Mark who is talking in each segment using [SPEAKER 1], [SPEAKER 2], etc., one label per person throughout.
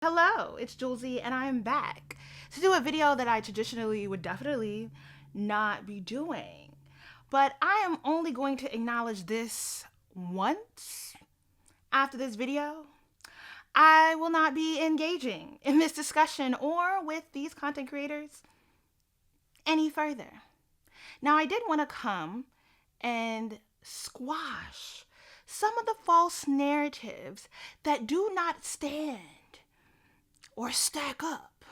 [SPEAKER 1] Hello, it's Julesy and I'm back to do a video that I traditionally would definitely not be doing. But I am only going to acknowledge this once. After this video, I will not be engaging in this discussion or with these content creators any further. Now, I did want to come and squash some of the false narratives that do not stand or stack up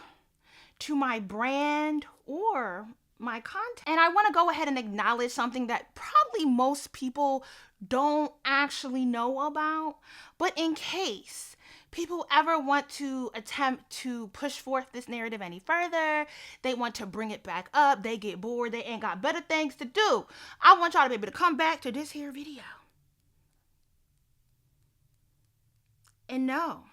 [SPEAKER 1] to my brand or my content. And I want to go ahead and acknowledge something that probably most people don't actually know about, but in case people ever want to attempt to push forth this narrative any further, they want to bring it back up, they get bored, they ain't got better things to do, I want y'all to be able to come back to this here video and no,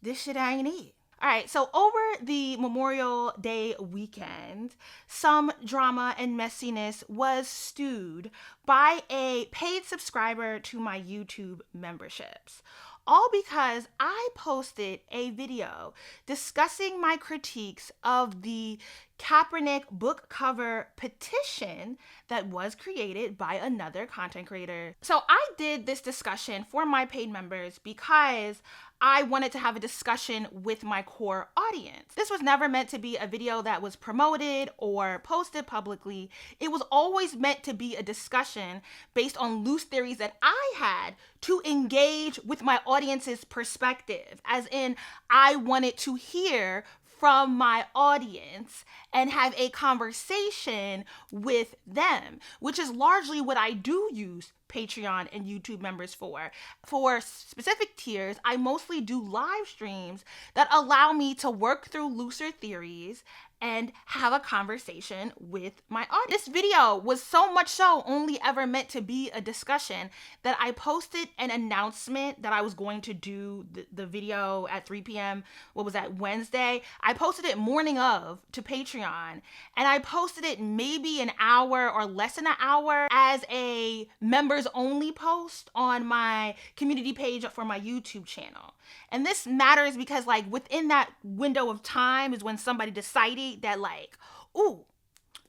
[SPEAKER 1] this shit ain't it. All right, so over the Memorial Day weekend, some drama and messiness was stewed by a paid subscriber to my YouTube memberships. All because I posted a video discussing my critiques of the Kaepernick book cover petition that was created by another content creator. So I did this discussion for my paid members because I wanted to have a discussion with my core audience. This was never meant to be a video that was promoted or posted publicly. It was always meant to be a discussion based on loose theories that I had to engage with my audience's perspective, as in I wanted to hear from my audience and have a conversation with them, which is largely what I do use Patreon and YouTube members for. For specific tiers, I mostly do live streams that allow me to work through looser theories and have a conversation with my audience. This video was so much so only ever meant to be a discussion that I posted an announcement that I was going to do the video at 3 p.m. What was that, Wednesday? I posted it morning of to Patreon, and I posted it maybe an hour or less than an hour as a members only post on my community page for my YouTube channel. And this matters because like within that window of time is when somebody decided that like, ooh,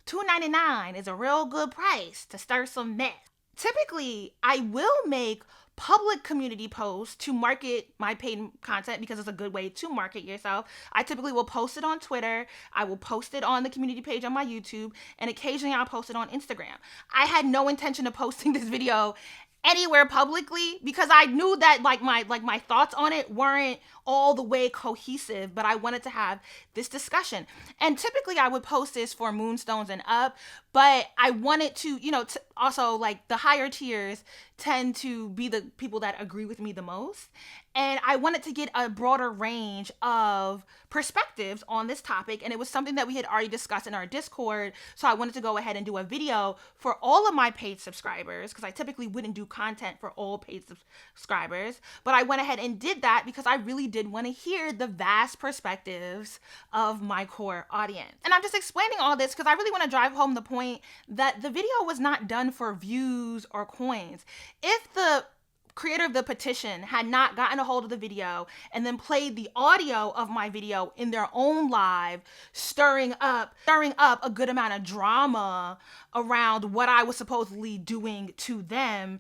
[SPEAKER 1] $2.99 is a real good price to stir some mess. Typically, I will make public community posts to market my paid content because it's a good way to market yourself. I typically will post it on Twitter, I will post it on the community page on my YouTube, and occasionally I'll post it on Instagram. I had no intention of posting this video anywhere publicly because I knew that my thoughts on it weren't all the way cohesive, but I wanted to have this discussion. And typically I would post this for Moonstones and up, but I wanted to, also like the higher tiers tend to be the people that agree with me the most. And I wanted to get a broader range of perspectives on this topic. And it was something that we had already discussed in our Discord. So I wanted to go ahead and do a video for all of my paid subscribers because I typically wouldn't do content for all paid subscribers. But I went ahead and did that because I really did want to hear the vast perspectives of my core audience. And I'm just explaining all this because I really want to drive home the point that the video was not done for views or coins. If the creator of the petition had not gotten a hold of the video and then played the audio of my video in their own live, stirring up a good amount of drama around what I was supposedly doing to them,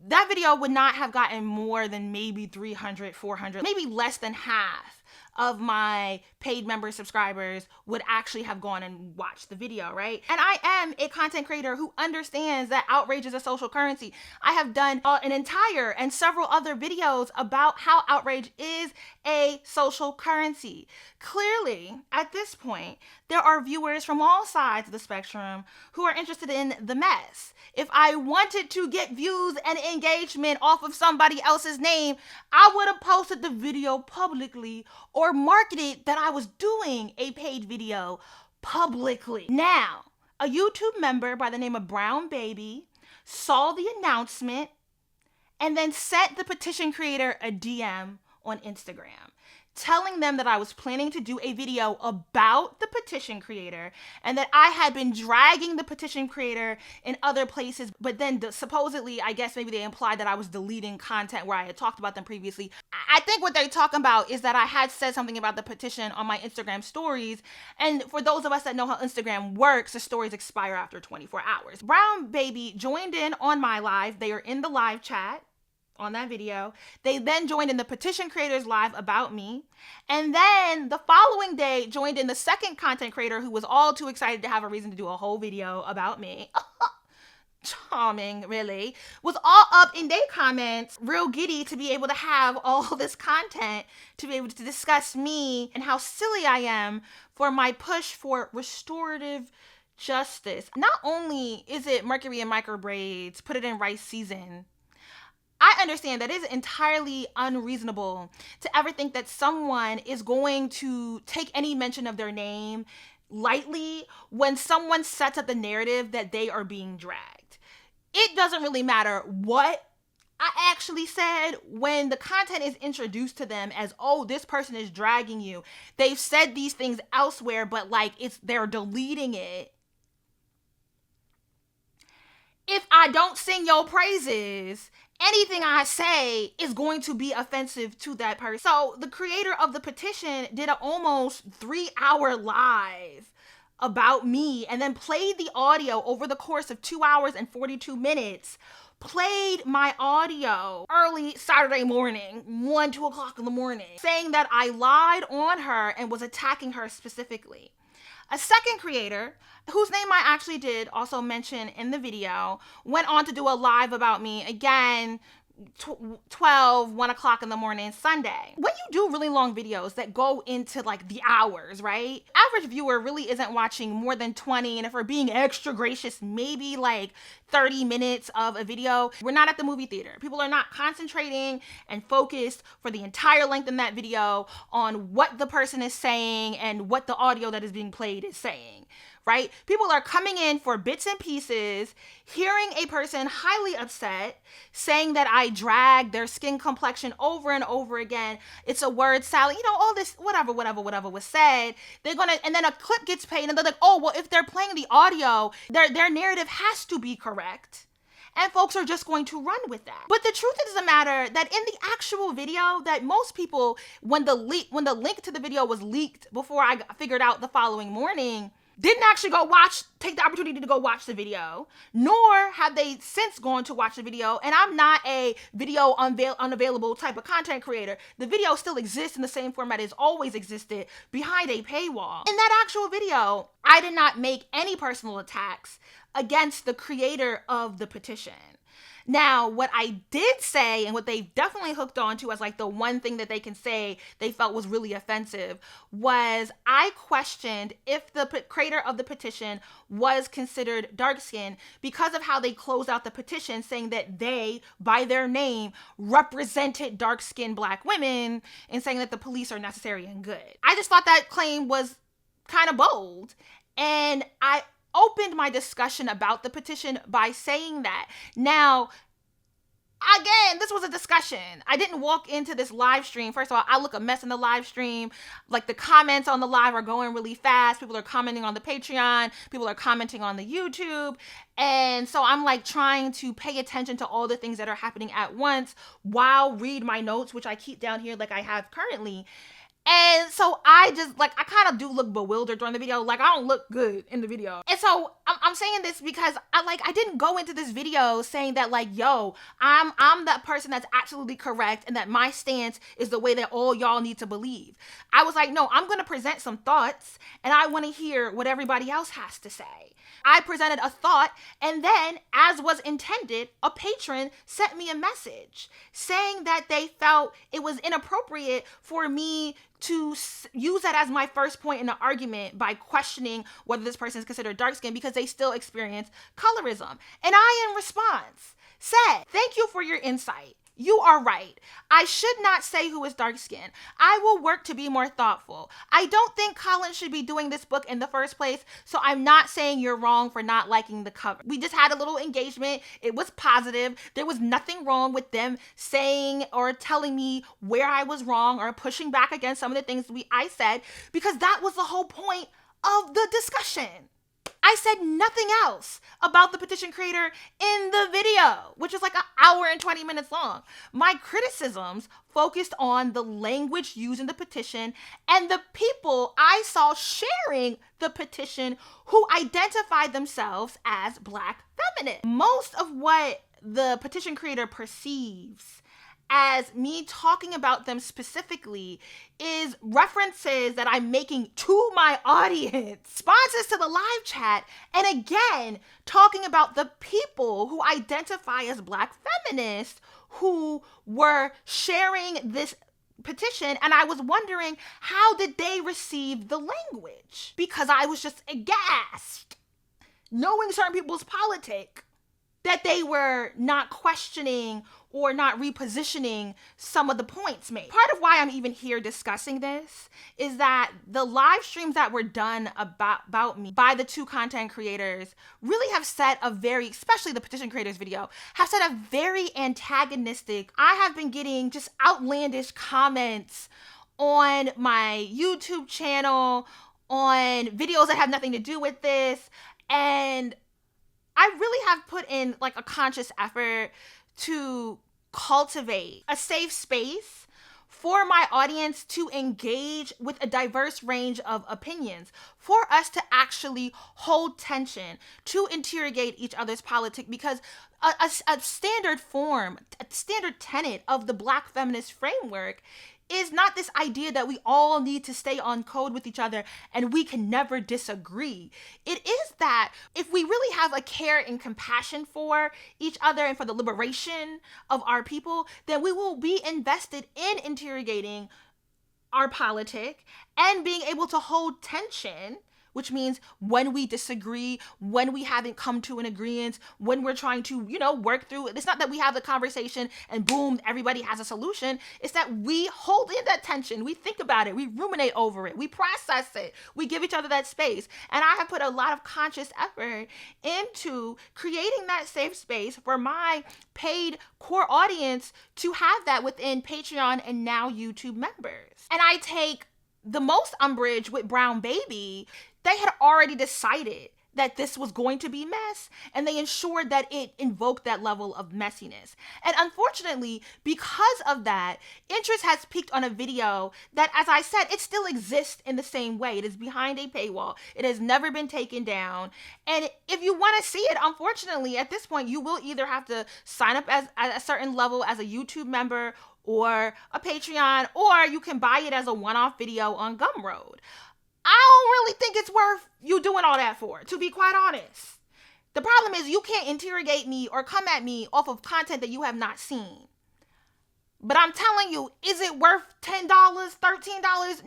[SPEAKER 1] that video would not have gotten more than maybe 300, 400, maybe less than half of my paid member subscribers would actually have gone and watched the video, right? And I am a content creator who understands that outrage is a social currency. I have done an entire and several other videos about how outrage is a social currency. Clearly, at this point, there are viewers from all sides of the spectrum who are interested in the mess. If I wanted to get views and engagement off of somebody else's name, I would have posted the video publicly or marketed that I was doing a paid video publicly. Now, a YouTube member by the name of Brown Baby saw the announcement and then sent the petition creator a DM on Instagram telling them that I was planning to do a video about the Petition creator and that I had been dragging the Petition creator in other places, but then supposedly, I guess maybe they implied that I was deleting content where I had talked about them previously. I think what they're talking about is that I had said something about the Petition on my Instagram stories, and for those of us that know how Instagram works, the stories expire after 24 hours. Brown Baby joined in on my live. They are in the live chat on that video. They then joined in the Petition creators live about me. And then the following day joined in the second content creator who was all too excited to have a reason to do a whole video about me. Charming, really. Was all up in their comments, real giddy to be able to have all this content, to be able to discuss me and how silly I am for my push for restorative justice. Not only is it Mercury and micro braids, put it in rice season, I understand that it is entirely unreasonable to ever think that someone is going to take any mention of their name lightly when someone sets up the narrative that they are being dragged. It doesn't really matter what I actually said when the content is introduced to them as, oh, this person is dragging you. They've said these things elsewhere, but like they're deleting it. If I don't sing your praises, anything I say is going to be offensive to that person. So the creator of the Petition did an almost 3-hour live about me and then played the audio over the course of 2 hours and 42 minutes. Played my audio early Saturday morning, 2 o'clock in the morning, saying that I lied on her and was attacking her specifically. A second creator, whose name I actually did also mention in the video, went on to do a live about me again, 1 o'clock in the morning Sunday. When you do really long videos that go into like the hours, right? Average viewer really isn't watching more than 20, and if we're being extra gracious, maybe like 30 minutes of a video. We're not at the movie theater. People are not concentrating and focused for the entire length in that video on what the person is saying and what the audio that is being played is saying. Right? People are coming in for bits and pieces, hearing a person highly upset, saying that I dragged their skin complexion over and over again. It's a word salad, all this, whatever was said. And then a clip gets played and they're like, oh, well, if they're playing the audio, their narrative has to be correct. And folks are just going to run with that. But the truth of the matter that in the actual video that most people, when the link to the video was leaked before I figured out the following morning, didn't actually take the opportunity to go watch the video, nor have they since gone to watch the video. And I'm not a video unavailable type of content creator. The video still exists in the same format it's always existed, behind a paywall. In that actual video, I did not make any personal attacks against the creator of the Petition. Now, what I did say, and what they definitely hooked on to as like the one thing that they can say they felt was really offensive, was I questioned if the creator of the Petition was considered dark-skinned because of how they closed out the petition, saying that they, by their name, represented dark-skinned Black women and saying that the police are necessary and good. I just thought that claim was kind of bold, and I opened my discussion about the petition by saying that. Now, again, this was a discussion. I didn't walk into this live stream. First of all, I look a mess in the live stream. Like, the comments on the live are going really fast. People are commenting on the Patreon. People are commenting on the YouTube. And so I'm like trying to pay attention to all the things that are happening at once while read my notes, which I keep down here like I have currently. And so I just, like, I kind of do look bewildered during the video. Like, I don't look good in the video. And so I'm saying this because I didn't go into this video saying that, like, yo, I'm that person that's absolutely correct and that my stance is the way that all y'all need to believe. I was like, no, I'm going to present some thoughts and I want to hear what everybody else has to say. I presented a thought, and then, as was intended, a patron sent me a message saying that they felt it was inappropriate for me to use that as my first point in the argument by questioning whether this person is considered dark-skinned because they still experience colorism. And I, in response, said, thank you for your insight. You are right. I should not say who is dark skinned. I will work to be more thoughtful. I don't think Colin should be doing this book in the first place, so I'm not saying you're wrong for not liking the cover. We just had a little engagement. It was positive. There was nothing wrong with them saying or telling me where I was wrong or pushing back against some of the things I said, because that was the whole point of the discussion. I said nothing else about the petition creator in the video, which is like an hour and 20 minutes long. My criticisms focused on the language used in the petition and the people I saw sharing the petition who identified themselves as Black feminists. Most of what the petition creator perceives as me talking about them specifically is references that I'm making to my audience, responses to the live chat, and again, talking about the people who identify as Black feminists who were sharing this petition, and I was wondering, how did they receive the language? Because I was just aghast, knowing certain people's politics, that they were not questioning or not repositioning some of the points made. Part of why I'm even here discussing this is that the live streams that were done about me by the two content creators really have set a very, especially the petition creators video, have set a very antagonistic, I have been getting just outlandish comments on my YouTube channel, on videos that have nothing to do with this, and I really have put in like a conscious effort to cultivate a safe space for my audience to engage with a diverse range of opinions, for us to actually hold tension, to interrogate each other's politics, because a standard form, a standard tenet of the Black feminist framework is not this idea that we all need to stay on code with each other and we can never disagree. It is that if we really have a care and compassion for each other and for the liberation of our people, then we will be invested in interrogating our politic and being able to hold tension, which means when we disagree, when we haven't come to an agreement, when we're trying to, work through it. It's not that we have the conversation and boom, everybody has a solution. It's that we hold in that tension. We think about it. We ruminate over it. We process it. We give each other that space. And I have put a lot of conscious effort into creating that safe space for my paid core audience to have that within Patreon and now YouTube members. And I take the most umbrage with Brown Baby. They had already decided that this was going to be mess, and they ensured that it invoked that level of messiness. And unfortunately, because of that, interest has peaked on a video that, as I said, it still exists in the same way. It is behind a paywall. It has never been taken down. And if you want to see it, unfortunately, at this point, you will either have to sign up as at a certain level as a YouTube member or a Patreon, or you can buy it as a one-off video on Gumroad. I don't really think it's worth you doing all that for, to be quite honest. The problem is you can't interrogate me or come at me off of content that you have not seen. But I'm telling you, is it worth $10, $13?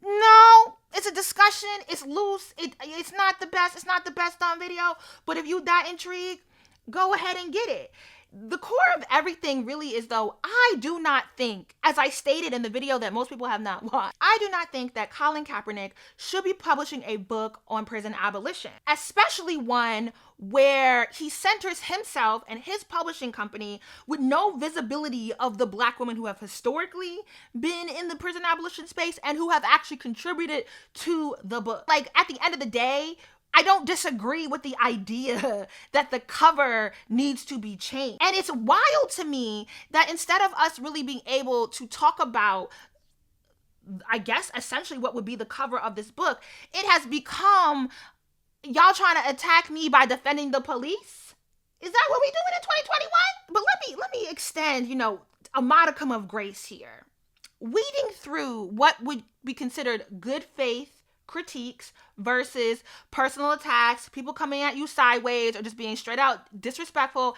[SPEAKER 1] No. It's a discussion. It's loose. It's not the best. It's not the best done video. But if you that intrigued, go ahead and get it. The core of everything really is, though, I do not think, as I stated in the video that most people have not watched, I do not think that Colin Kaepernick should be publishing a book on prison abolition, especially one where he centers himself and his publishing company with no visibility of the Black women who have historically been in the prison abolition space and who have actually contributed to the book. Like, at the end of the day, I don't disagree with the idea that the cover needs to be changed. And it's wild to me that instead of us really being able to talk about, I guess, essentially what would be the cover of this book, it has become y'all trying to attack me by defending the police. Is that what we doing in 2021? But let me extend, a modicum of grace here. Weeding through what would be considered good faith critiques versus personal attacks, people coming at you sideways or just being straight out disrespectful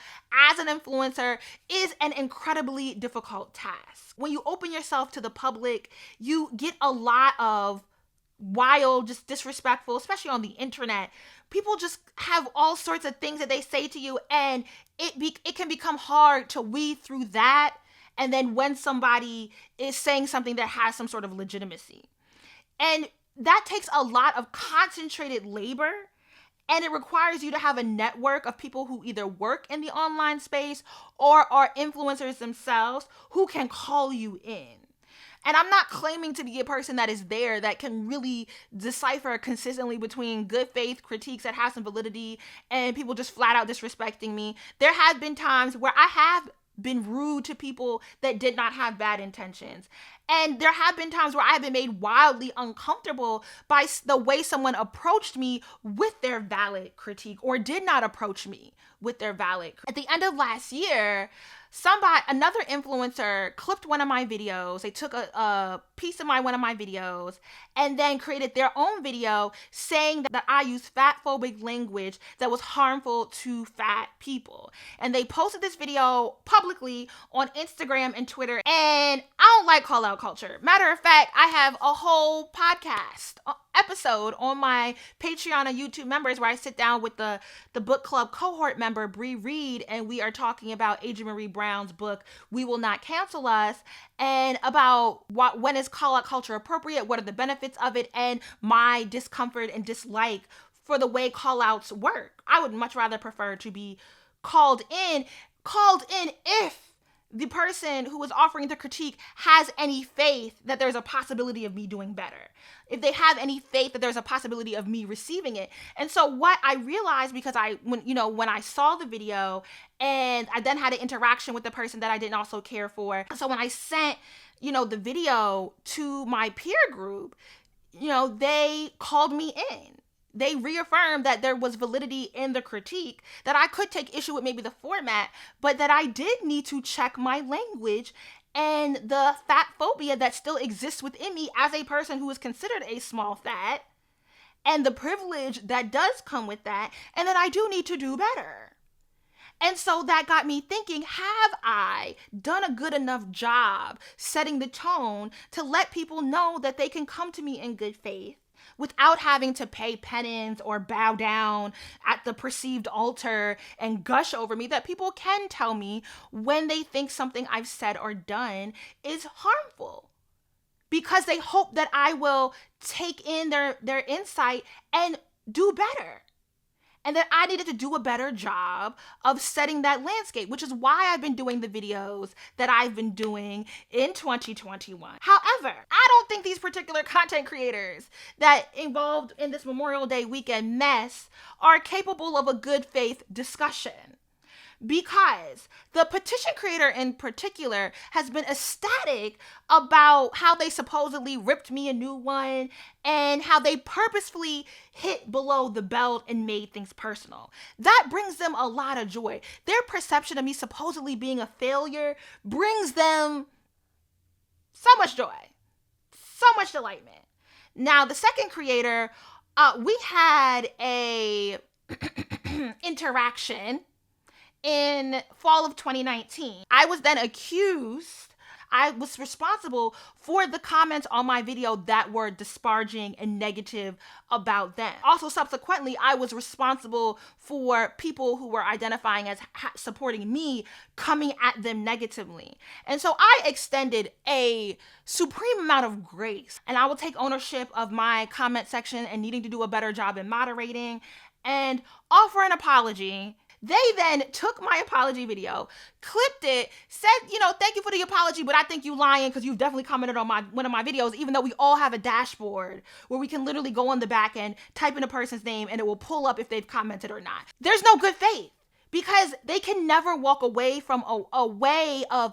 [SPEAKER 1] as an influencer is an incredibly difficult task. When you open yourself to the public, you get a lot of wild, just disrespectful, especially on the internet. People just have all sorts of things that they say to you, and it can become hard to weed through that. And then when somebody is saying something that has some sort of legitimacy, and that takes a lot of concentrated labor, and it requires you to have a network of people who either work in the online space or are influencers themselves who can call you in. And I'm not claiming to be a person that is there that can really decipher consistently between good faith critiques that have some validity and people just flat out disrespecting me. There have been times where I have been rude to people that did not have bad intentions. And there have been times where I've been made wildly uncomfortable by the way someone approached me with their valid critique or did not approach me with their valid. At the end of last year, another influencer clipped one of my videos. They took a piece of one of my videos and then created their own video saying that I use fat-phobic language that was harmful to fat people. And they posted this video publicly on Instagram and Twitter. And I don't like call-out culture. Matter of fact, I have a whole podcast episode on my Patreon and YouTube members where I sit down with the book club cohort member Bree Reed, and we are talking about Adrienne Marie Brown's book We Will Not Cancel Us, and about when is call-out culture appropriate, what are the benefits of it, and my discomfort and dislike for the way call-outs work. I would much rather prefer to be called in if the person who is offering the critique has any faith that there's a possibility of me doing better. If they have any faith that there's a possibility of me receiving it. And so what I realized, because when I saw the video and I then had an interaction with the person that I didn't also care for. So when I sent, the video to my peer group, they called me in. They reaffirmed that there was validity in the critique, that I could take issue with maybe the format, but that I did need to check my language and the fat phobia that still exists within me as a person who is considered a small fat, and the privilege that does come with that, and that I do need to do better. And so that got me thinking, have I done a good enough job setting the tone to let people know that they can come to me in good faith without having to pay penance or bow down at the perceived altar and gush over me, that people can tell me when they think something I've said or done is harmful, because they hope that I will take in their insight and do better. And that I needed to do a better job of setting that landscape, which is why I've been doing the videos that I've been doing in 2021. However, I don't think these particular content creators that involved in this Memorial Day weekend mess are capable of a good faith discussion. Because the petition creator in particular has been ecstatic about how they supposedly ripped me a new one and how they purposefully hit below the belt and made things personal. That brings them a lot of joy. Their perception of me supposedly being a failure brings them so much joy, so much delightment. Now, the second creator, we had a interaction in fall of 2019. I was then accused, I was responsible for the comments on my video that were disparaging and negative about them. Also, subsequently, I was responsible for people who were identifying as supporting me coming at them negatively. And so I extended a supreme amount of grace, and I will take ownership of my comment section and needing to do a better job in moderating and offer an apology. They then took my apology video, clipped it, said, thank you for the apology, but I think you lying because you've definitely commented on one of my videos, even though we all have a dashboard where we can literally go on the back end, type in a person's name, and it will pull up if they've commented or not. There's no good faith, because they can never walk away from a way of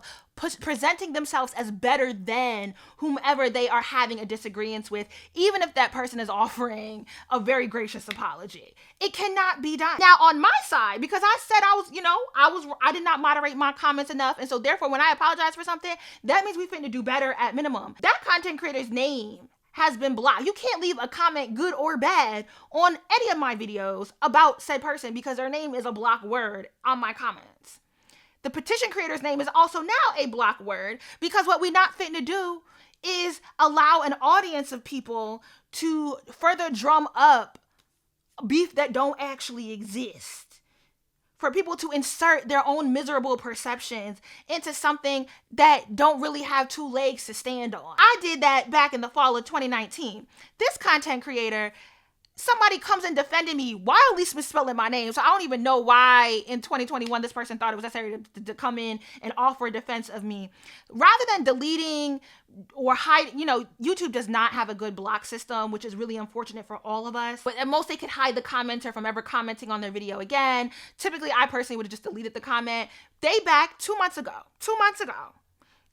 [SPEAKER 1] presenting themselves as better than whomever they are having a disagreement with, even if that person is offering a very gracious apology. It cannot be done. Now, on my side, because I said I did not moderate my comments enough, and so therefore when I apologize for something, that means we finna do better at minimum. That content creator's name has been blocked. You can't leave a comment, good or bad, on any of my videos about said person because their name is a blocked word on my comments. The petition creator's name is also now a blocked word because what we not fitting to do is allow an audience of people to further drum up beef that don't actually exist. For people to insert their own miserable perceptions into something that don't really have two legs to stand on. I did that back in the fall of 2019. This content creator, somebody comes and defended me wildly misspelling my name. So I don't even know why in 2021 this person thought it was necessary to come in and offer a defense of me. Rather than deleting or hide, YouTube does not have a good block system, which is really unfortunate for all of us. But at most they could hide the commenter from ever commenting on their video again. Typically, I personally would have just deleted the comment. They back 2 months ago,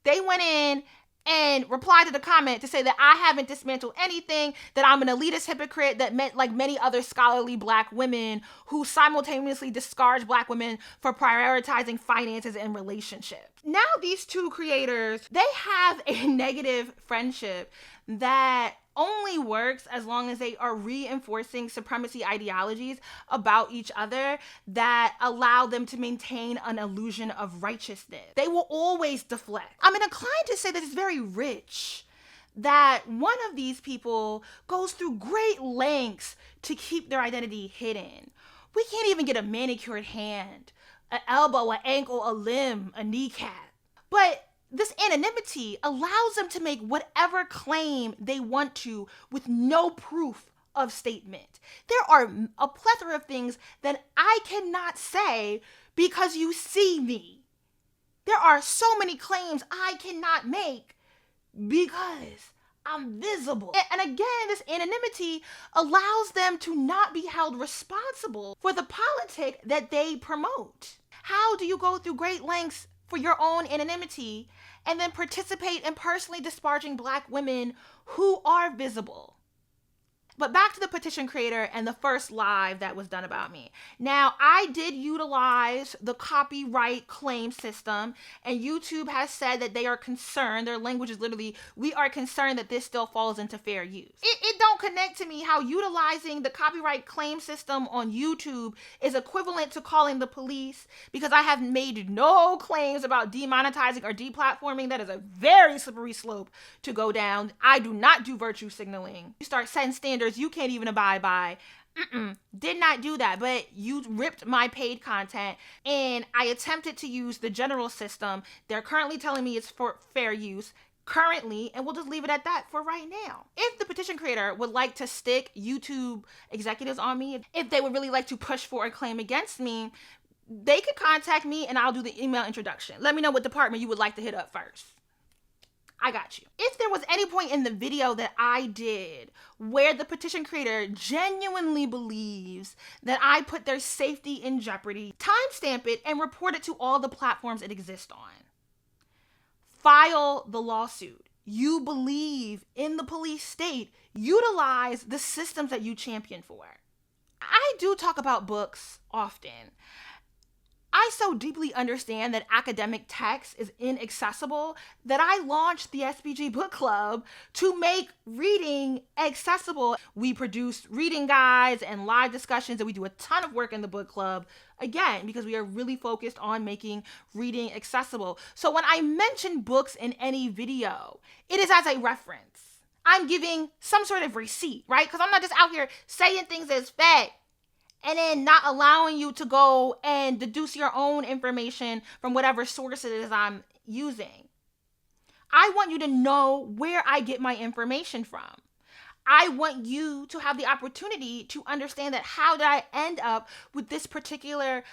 [SPEAKER 1] they went in and replied to the comment to say that I haven't dismantled anything, that I'm an elitist hypocrite, that meant like many other scholarly Black women who simultaneously discourage Black women for prioritizing finances and relationships. Now these two creators, they have a negative friendship that only works as long as they are reinforcing supremacy ideologies about each other that allow them to maintain an illusion of righteousness. They will always deflect. I'm inclined to say that it's very rich that one of these people goes through great lengths to keep their identity hidden. We can't even get a manicured hand, an elbow, an ankle, a limb, a kneecap. But this anonymity allows them to make whatever claim they want to with no proof of statement. There are a plethora of things that I cannot say because you see me. There are so many claims I cannot make because I'm visible. And again, this anonymity allows them to not be held responsible for the politic that they promote. How do you go through great lengths for your own anonymity and then participate in personally disparaging Black women who are visible? But back to the petition creator and the first live that was done about me. Now, I did utilize the copyright claim system, and YouTube has said that they are concerned, their language is literally, we are concerned that this still falls into fair use. It don't connect to me how utilizing the copyright claim system on YouTube is equivalent to calling the police, because I have made no claims about demonetizing or deplatforming. That is a very slippery slope to go down. I do not do virtue signaling. You start setting standards you can't even abide by. Did not do that, but you ripped my paid content and I attempted to use the general system. They're currently telling me it's for fair use currently, and we'll just leave it at that for right now. If the petition creator would like to stick YouTube executives on me, if they would really like to push for a claim against me, they could contact me and I'll do the email introduction. Let me know what department you would like to hit up first. I got you. If there was any point in the video that I did where the petition creator genuinely believes that I put their safety in jeopardy, timestamp it and report it to all the platforms it exists on. File the lawsuit. You believe in the police state. Utilize the systems that you champion for. I do talk about books often. I so deeply understand that academic text is inaccessible that I launched the SBG Book Club to make reading accessible. We produce reading guides and live discussions, and we do a ton of work in the book club, again, because we are really focused on making reading accessible. So when I mention books in any video, it is as a reference. I'm giving some sort of receipt, right? Because I'm not just out here saying things as fact and then not allowing you to go and deduce your own information from whatever source it is I'm using. I want you to know where I get my information from. I want you to have the opportunity to understand that how did I end up with these particular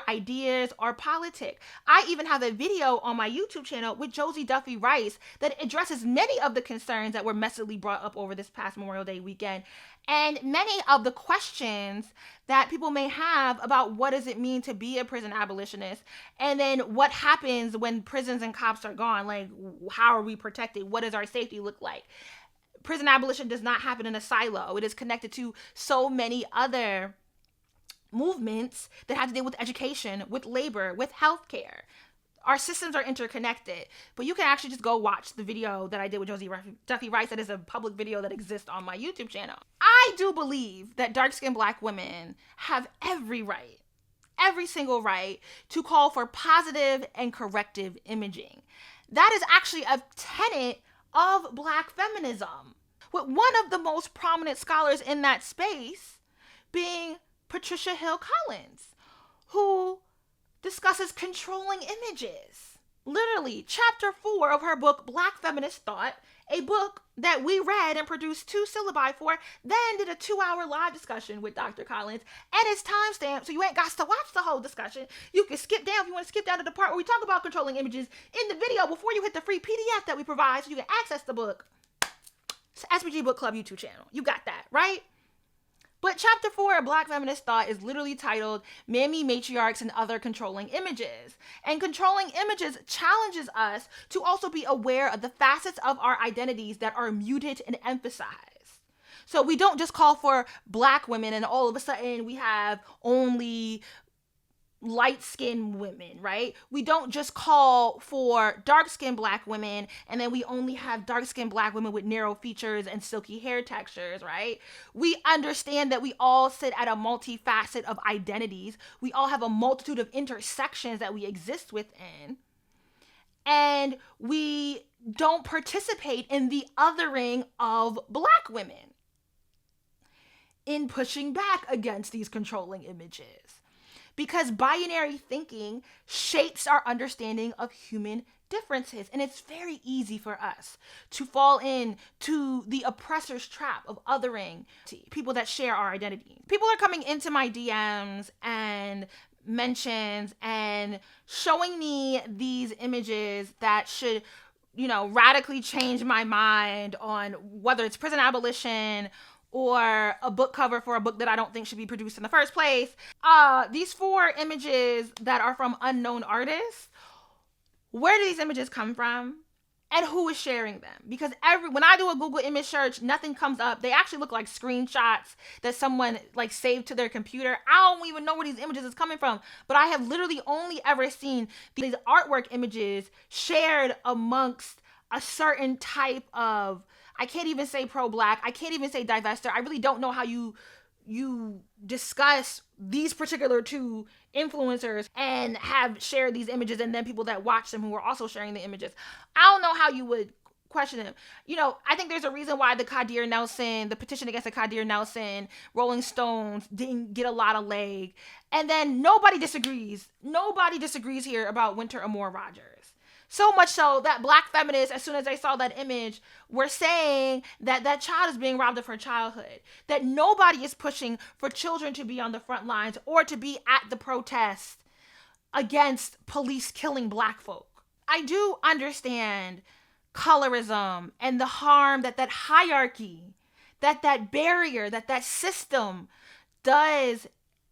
[SPEAKER 1] ideas or politic. I even have a video on my YouTube channel with Josie Duffy Rice that addresses many of the concerns that were messily brought up over this past Memorial Day weekend, and many of the questions that people may have about what does it mean to be a prison abolitionist, and then what happens when prisons and cops are gone. Like, how are we protected? What does our safety look like? Prison abolition does not happen in a silo. It is connected to so many other movements that have to deal with education, with labor, with healthcare. Our systems are interconnected, but you can actually just go watch the video that I did with Josie Duffy Rice. That is a public video that exists on my YouTube channel. I do believe that dark-skinned Black women have every right, every single right, to call for positive and corrective imaging. That is actually a tenet of Black feminism, with one of the most prominent scholars in that space being Patricia Hill Collins, who discusses controlling images. Literally, chapter 4 of her book, Black Feminist Thought, a book that we read and produced 2 syllabi for, then did a 2-hour live discussion with Dr. Collins, and it's timestamped, so you ain't got to watch the whole discussion. You can skip down if you want to skip down to the part where we talk about controlling images in the video before you hit the free PDF that we provide so you can access the book. It's the SPG Book Club YouTube channel. You got that, right? But chapter 4 of Black Feminist Thought is literally titled Mammy Matriarchs and Other Controlling Images. And controlling images challenges us to also be aware of the facets of our identities that are muted and emphasized. So we don't just call for Black women and all of a sudden we have only light-skinned women, right? We don't just call for dark-skinned Black women and then we only have dark-skinned Black women with narrow features and silky hair textures, right? We understand that we all sit at a multifacet of identities. We all have a multitude of intersections that we exist within. And we don't participate in the othering of Black women in pushing back against these controlling images. Because binary thinking shapes our understanding of human differences. And it's very easy for us to fall into the oppressor's trap of othering people that share our identity. People are coming into my DMs and mentions and showing me these images that should, radically change my mind on whether it's prison abolition or a book cover for a book that I don't think should be produced in the first place. These 4 images that are from unknown artists, where do these images come from? And who is sharing them? Because when I do a Google image search, nothing comes up. They actually look like screenshots that someone saved to their computer. I don't even know where these images is coming from. But I have literally only ever seen these artwork images shared amongst a certain type of, I can't even say pro-Black, I can't even say divester. I really don't know how you discuss these particular 2 influencers and have shared these images and then people that watch them who are also sharing the images. I don't know how you would question them. I think there's a reason why the petition against the Kadir Nelson, Rolling Stones didn't get a lot of leg. And then nobody disagrees. Nobody disagrees here about Winter Amore Rogers. So much so that Black feminists, as soon as they saw that image, were saying that that child is being robbed of her childhood. That nobody is pushing for children to be on the front lines or to be at the protest against police killing Black folk. I do understand colorism and the harm that hierarchy, that barrier, that system does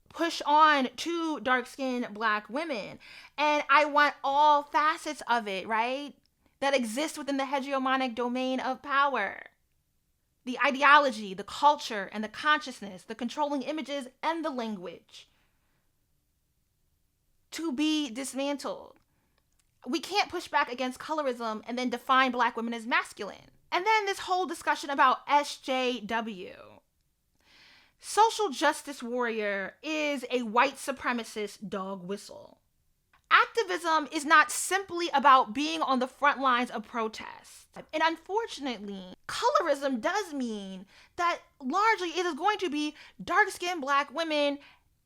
[SPEAKER 1] push on to dark-skinned Black women. And I want all facets of it, right? That exist within the hegemonic domain of power. The ideology, the culture, and the consciousness, the controlling images, and the language to be dismantled. We can't push back against colorism and then define Black women as masculine. And then this whole discussion about SJW. Social justice warrior is a white supremacist dog whistle. Activism is not simply about being on the front lines of protests. And unfortunately, colorism does mean that largely it is going to be dark-skinned Black women,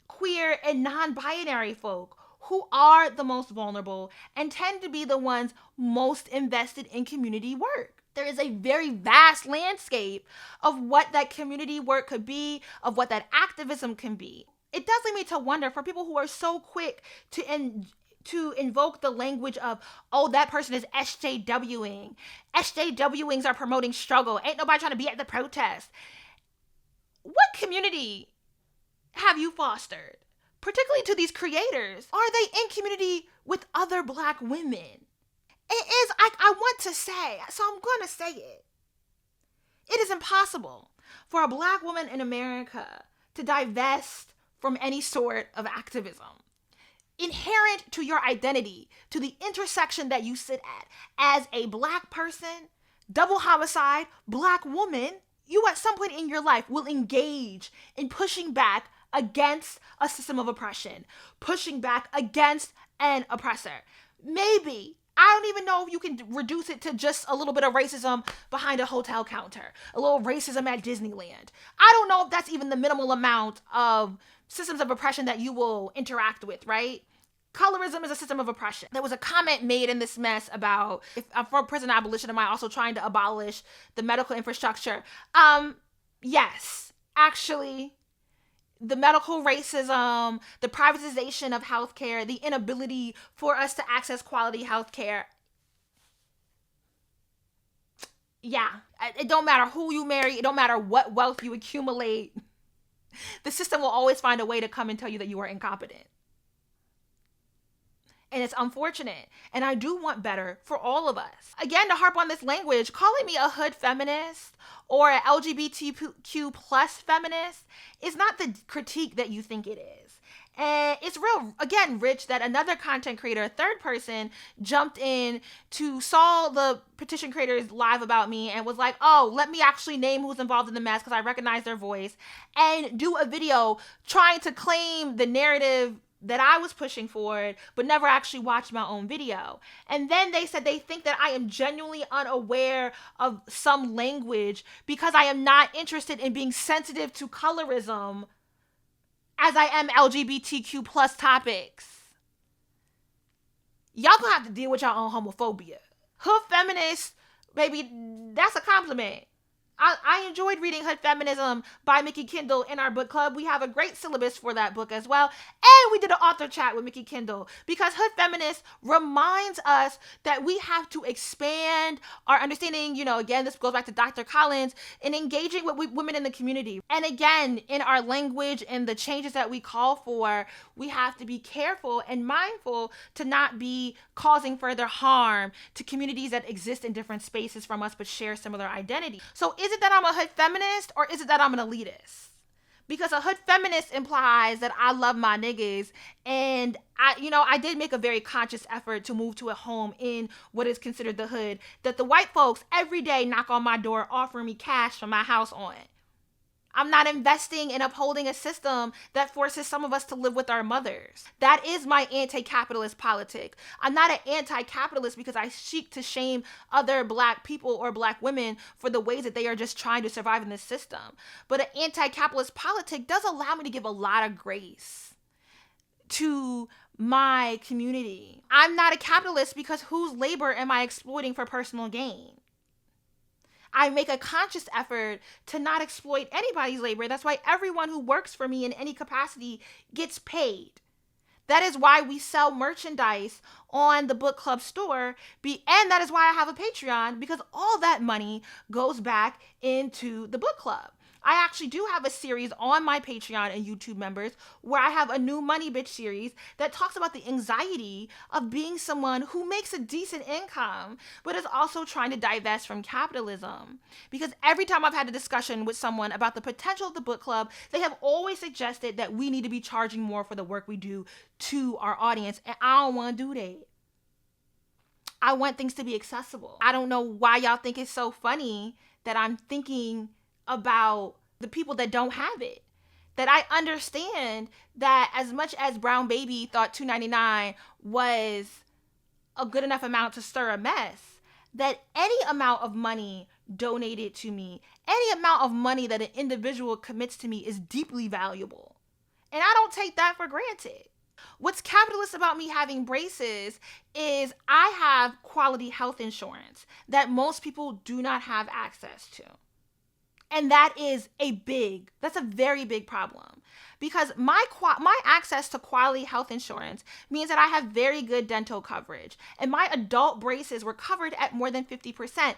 [SPEAKER 1] queer, and non-binary folk who are the most vulnerable and tend to be the ones most invested in community work. There is a very vast landscape of what that community work could be, of what that activism can be. It does lead me to wonder, for people who are so quick to invoke the language of, oh, that person is SJWing. SJWings are promoting struggle. Ain't nobody trying to be at the protest. What community have you fostered? Particularly to these creators. Are they in community with other Black women? It is, I want to say, so I'm going to say it. It is impossible for a Black woman in America to divest from any sort of activism. Inherent to your identity, to the intersection that you sit at, as a Black person, double homicide, Black woman, you at some point in your life will engage in pushing back against a system of oppression, pushing back against an oppressor. Maybe I don't even know if you can reduce it to just a little bit of racism behind a hotel counter, a little racism at Disneyland. I don't know if that's even the minimal amount of systems of oppression that you will interact with, right? Colorism is a system of oppression. There was a comment made in this mess about, if I'm for prison abolition, am I also trying to abolish the medical infrastructure? Yes, actually, the medical racism, the privatization of healthcare, the inability for us to access quality healthcare. Yeah, it don't matter who you marry, it don't matter what wealth you accumulate. The system will always find a way to come and tell you that you are incompetent. And it's unfortunate. And I do want better for all of us. Again, to harp on this language, calling me a hood feminist or an LGBTQ plus feminist is not the critique that you think it is. And it's real, again, rich that another content creator, a third person, jumped in to saw the petition creators live about me and was like, oh, let me actually name who's involved in the mess because I recognize their voice, and do a video trying to claim the narrative that I was pushing forward, but never actually watched my own video. And then they said they think that I am genuinely unaware of some language because I am not interested in being sensitive to colorism as I am LGBTQ plus topics. Y'all gonna have to deal with your own homophobia. Hood feminist, baby, that's a compliment. I enjoyed reading Hood Feminism by Mickey Kendall in our book club. We have a great syllabus for that book as well. And we did an author chat with Mickey Kendall because Hood Feminist reminds us that we have to expand our understanding. You know, again, this goes back to Dr. Collins, in engaging with women in the community. And again, in our language and the changes that we call for, we have to be careful and mindful to not be causing further harm to communities that exist in different spaces from us but share similar identity. So is it that I'm a hood feminist or is it that I'm an elitist? Because a hood feminist implies that I love my niggas, and I did make a very conscious effort to move to a home in what is considered the hood that the white folks every day knock on my door offering me cash for my house on. I'm not investing in upholding a system that forces some of us to live with our mothers. That is my anti-capitalist politic. I'm not an anti-capitalist because I seek to shame other black people or black women for the ways that they are just trying to survive in this system. But an anti-capitalist politic does allow me to give a lot of grace to my community. I'm not a capitalist because whose labor am I exploiting for personal gain? I make a conscious effort to not exploit anybody's labor. That's why everyone who works for me in any capacity gets paid. That is why we sell merchandise on the book club store. And that is why I have a Patreon, because all that money goes back into the book club. I actually do have a series on my Patreon and YouTube members where I have a new Money Bitch series that talks about the anxiety of being someone who makes a decent income, but is also trying to divest from capitalism. Because every time I've had a discussion with someone about the potential of the book club, they have always suggested that we need to be charging more for the work we do to our audience. And I don't want to do that. I want things to be accessible. I don't know why y'all think it's so funny that I'm thinking about the people that don't have it. That I understand that as much as Brown Baby thought $2.99 was a good enough amount to stir a mess, that any amount of money donated to me, any amount of money that an individual commits to me is deeply valuable. And I don't take that for granted. What's capitalist about me having braces is I have quality health insurance that most people do not have access to. And that's a very big problem, because my access to quality health insurance means that I have very good dental coverage, and my adult braces were covered at more than 50%.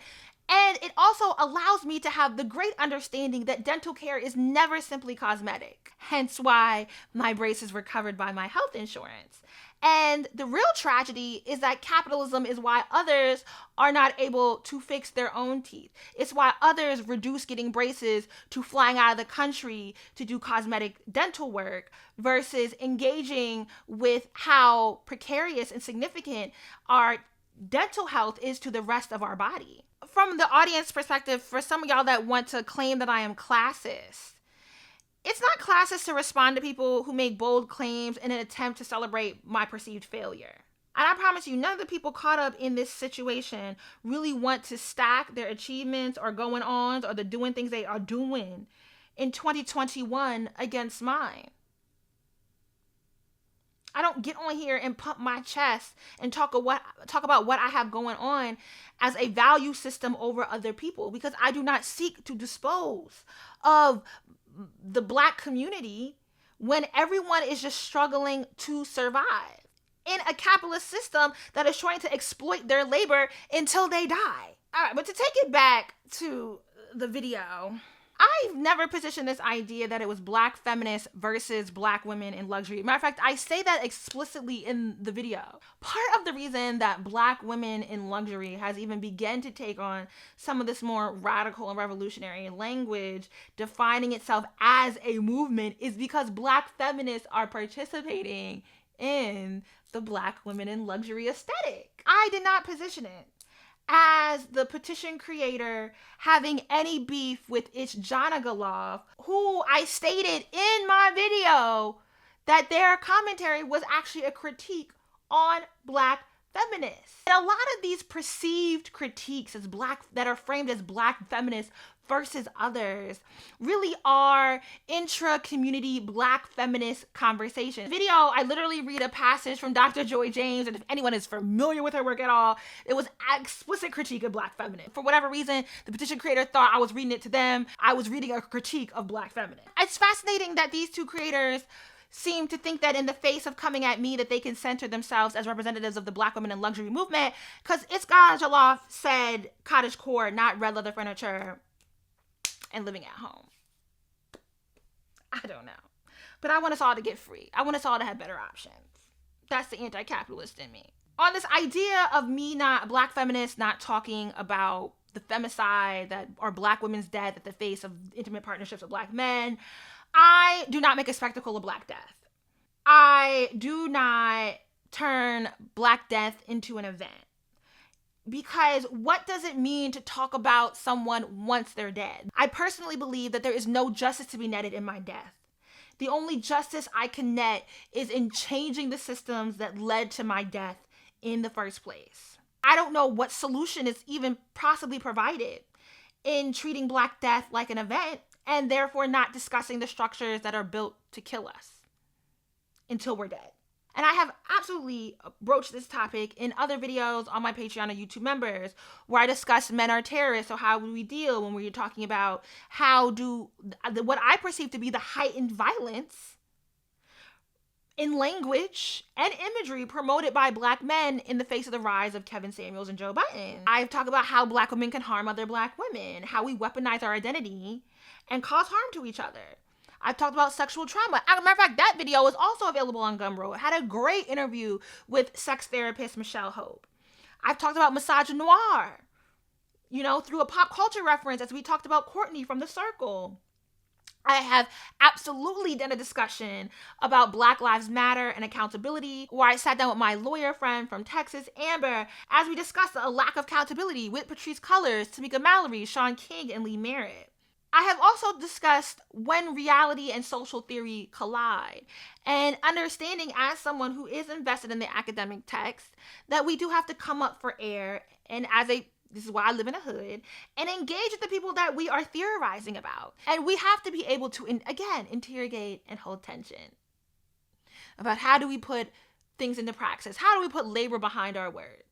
[SPEAKER 1] And it also allows me to have the great understanding that dental care is never simply cosmetic, hence why my braces were covered by my health insurance. And the real tragedy is that capitalism is why others are not able to fix their own teeth. It's why others reduce getting braces to flying out of the country to do cosmetic dental work versus engaging with how precarious and significant our dental health is to the rest of our body. From the audience perspective, for some of y'all that want to claim that I am classist, it's not classist to respond to people who make bold claims in an attempt to celebrate my perceived failure. And I promise you, none of the people caught up in this situation really want to stack their achievements or going ons or the doing things they are doing in 2021 against mine. I don't get on here and pump my chest and talk about what I have going on as a value system over other people, because I do not seek to dispose of the Black community when everyone is just struggling to survive in a capitalist system that is trying to exploit their labor until they die. All right, but to take it back to the video, I've never positioned this idea that it was Black feminists versus Black women in luxury. Matter of fact, I say that explicitly in the video. Part of the reason that Black women in luxury has even begun to take on some of this more radical and revolutionary language, defining itself as a movement, is because Black feminists are participating in the Black women in luxury aesthetic. I did not position it as the Petition creator having any beef with Ichjanagaloff, who I stated in my video that their commentary was actually a critique on Black feminists. And a lot of these perceived critiques as Black, that are framed as Black feminists versus others, really are intra-community Black feminist conversations. In the video, I literally read a passage from Dr. Joy James, and if anyone is familiar with her work at all, it was an explicit critique of Black feminists. For whatever reason, the Petition creator thought I was reading it to them. I was reading a critique of Black feminists. It's fascinating that these two creators seem to think that in the face of coming at me that they can center themselves as representatives of the Black women in luxury movement, because Ichjanagaloff said cottagecore, not red leather furniture, and living at home. I don't know. But I want us all to get free. I want us all to have better options. That's the anti-capitalist in me. On this idea of me Black feminists not talking about the femicide that or Black women's death at the face of intimate partnerships with Black men, I do not make a spectacle of Black death. I do not turn Black death into an event. Because what does it mean to talk about someone once they're dead? I personally believe that there is no justice to be netted in my death. The only justice I can net is in changing the systems that led to my death in the first place. I don't know what solution is even possibly provided in treating Black death like an event, and therefore not discussing the structures that are built to kill us until we're dead. And I have absolutely broached this topic in other videos on my Patreon and YouTube members, where I discuss men are terrorists. So how do we deal when we're talking about what I perceive to be the heightened violence in language and imagery promoted by Black men in the face of the rise of Kevin Samuels and Joe Biden. I've talked about how Black women can harm other Black women, how we weaponize our identity and cause harm to each other. I've talked about sexual trauma. As a matter of fact, that video is also available on Gumroad. It had a great interview with sex therapist Michelle Hope. I've talked about misogynoir, through a pop culture reference, as we talked about Courtney from The Circle. I have absolutely done a discussion about Black Lives Matter and accountability, where I sat down with my lawyer friend from Texas, Amber, as we discussed a lack of accountability with Patrisse Cullors, Tamika Mallory, Sean King, and Lee Merritt. I have also discussed when reality and social theory collide, and understanding as someone who is invested in the academic text that we do have to come up for air, and this is why I live in a hood, and engage with the people that we are theorizing about. And we have to be able to, interrogate and hold tension about how do we put things into praxis? How do we put labor behind our words?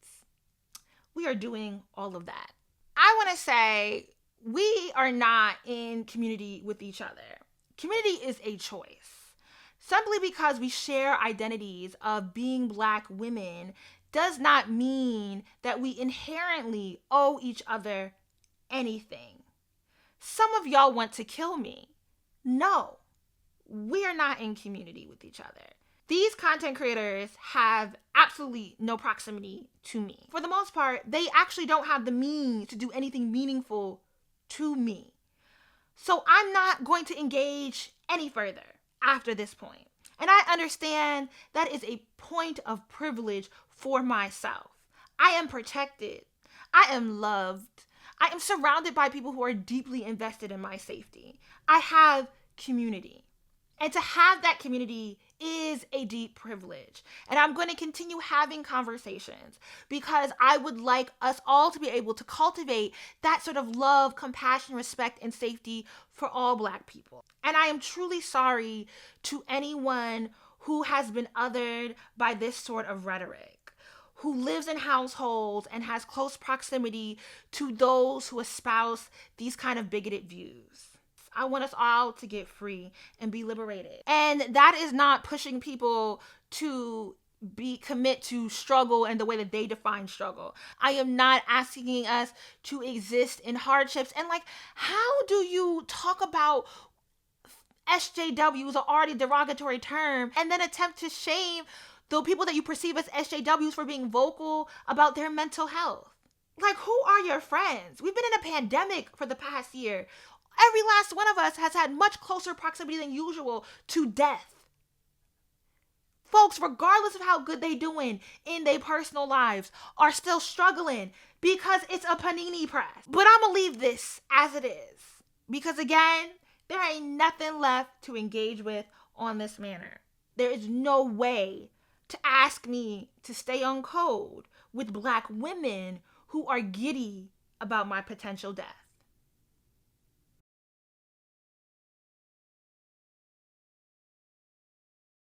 [SPEAKER 1] We are doing all of that. I want to say, we are not in community with each other. Community is a choice. Simply because we share identities of being Black women does not mean that we inherently owe each other anything. Some of y'all want to kill me. No, we are not in community with each other. These content creators have absolutely no proximity to me. For the most part, they actually don't have the means to do anything meaningful to me. So I'm not going to engage any further after this point. And I understand that is a point of privilege for myself. I am protected. I am loved. I am surrounded by people who are deeply invested in my safety. I have community. And to have that community is a deep privilege. And I'm going to continue having conversations because I would like us all to be able to cultivate that sort of love, compassion, respect, and safety for all Black people. And I am truly sorry to anyone who has been othered by this sort of rhetoric, who lives in households and has close proximity to those who espouse these kind of bigoted views. I want us all to get free and be liberated. And that is not pushing people to commit to struggle and the way that they define struggle. I am not asking us to exist in hardships. And like, how do you talk about SJWs, are already derogatory term, and then attempt to shame the people that you perceive as SJWs for being vocal about their mental health? Like, who are your friends? We've been in a pandemic for the past year. Every last one of us has had much closer proximity than usual to death. Folks, regardless of how good they doing in their personal lives, are still struggling because it's a panini press. But I'm going to leave this as it is. Because again, there ain't nothing left to engage with on this manner. There is no way to ask me to stay on code with Black women who are giddy about my potential death.